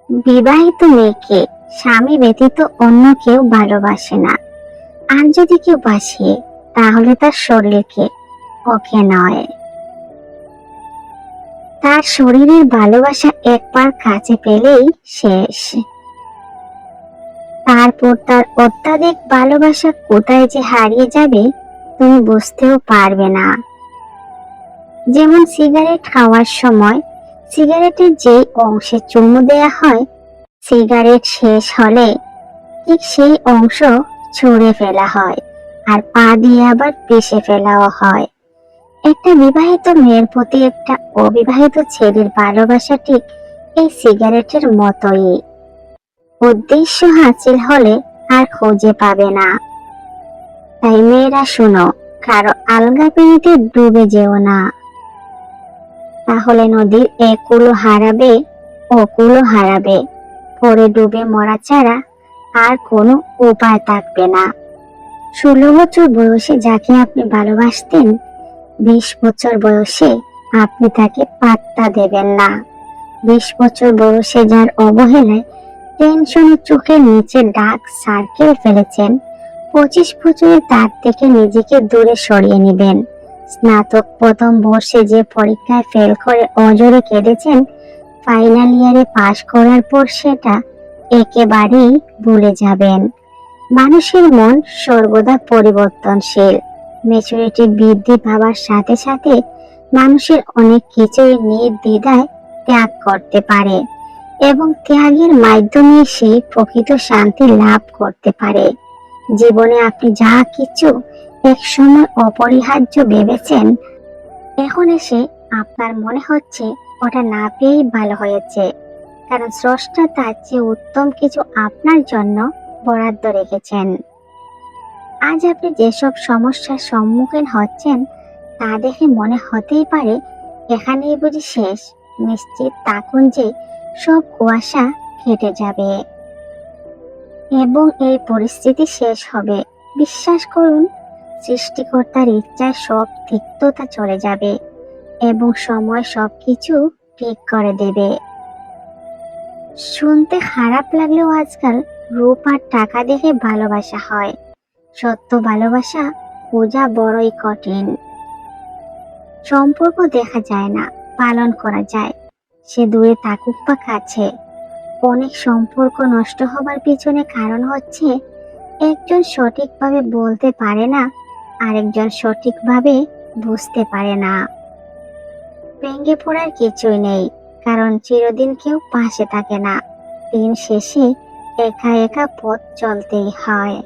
বিবাহিত মেয়েকে স্বামী ব্যতীত অন্য কেউ ভালোবাসে না। আর যদি কেউ বাসে তাহলে তার শরীরকে, ওকে নয়। তার শরীরের ভালোবাসা একবার কাছে পেলেই শেষ। তারপর তার অত্যাধিক ভালোবাসা কোথায় যে হারিয়ে যাবে তুমি বুঝতেও পারবে না। যেমন সিগারেট খাওয়ার সময় সিগারেটের যেই অংশে চুমু দেয়া হয়, সিগারেট শেষ হলে ঠিক সেই অংশ ছুঁড়ে ফেলা হয়, আর পা দিয়ে আবার পিষে ফেলাও হয়। একটা বিবাহিত মেয়ের প্রতি একটা অবিবাহিত ছেলের ভালোবাসা ঠিক এই সিগারেটের মতোই। উদ্দেশ্য হাসিল হলে আর খুঁজে পাবে না। তাই মেয়েরা শোনো, কারো আলগা প্রেমে ডুবে যেও না। তাহলে নদীর এক কুলো হারাবে, ও কুলো হারাবে, পরে ডুবে মরা ছাড়া আর কোনো উপায় থাকবে না। 16 বছর বয়সে যাকে আপনি ভালোবাসতেন, 20 বছর বয়সে আপনি তাকে পাত্তা দেবেন না। 20 বছর বয়সে যার অবহেলায় টেনশনে চোখের নিচে ডার্ক সার্কেল ফেলেছেন, 25 বছরে তার থেকে নিজেকে দূরে সরিয়ে নেবেন। স্নাতক প্রথম বর্ষে যে পরীক্ষায় ফেল করে অজরে কেঁদেছেন, ফাইনাল ইয়ারে পাশ করার পর সেটা একেবারেই ভুলে যাবেন। মানুষের মন সর্বদা পরিবর্তনশীল। ম্যাচুরিটি বৃদ্ধি পাওয়ার সাথে সাথে মানুষের অনেক কিছুই নির্দ্বিধায় ত্যাগ করতে পারে, এবং ত্যাগের মাধ্যমে সে প্রকৃত শান্তি লাভ করতে পারে। জীবনে আপনি যা কিছু একসময় অপরিহার্য ভেবেছেন, এখন এসে আপনার মনে হচ্ছে ওটা না পেয়েই ভালো হয়েছে, কারণ স্রষ্টা তার চেয়ে উত্তম কিছু আপনার জন্য বরাদ্দ রেখেছেন। আজ আপনি যেসব সমস্যার সম্মুখীন হচ্ছেন তা দেখে মনে হতেই পারে এখানেই বুঝি শেষ। নিশ্চিত থাকুন যে সব কুয়াশা কেটে যাবে এবং এই পরিস্থিতি শেষ হবে। বিশ্বাস করুন, সৃষ্টিকর্তার ইচ্ছায় সব তিক্ততা চলে যাবে এবং সময় সবকিছু ঠিক করে দেবে। শুনতে খারাপ লাগলেও আজকাল রূপ আর টাকা দেখে ভালোবাসা হয়। সত্য ভালোবাসা খোঁজা বড়ই কঠিন। সম্পর্ক দেখা যায় না, পালন করা যায়, সে দূরে থাকুক বা কাছে। অনেক সম্পর্ক নষ্ট হবার পিছনে কারণ হচ্ছে একজন সঠিকভাবে বলতে পারে না, আরেকজন সঠিকভাবে বুঝতে পারে না। ভেঙে পড়ার কিছুই নেই, কারণ চিরদিন কেউ পাশে থাকে না। দিন শেষে একা একা পথ চলতেই হয়।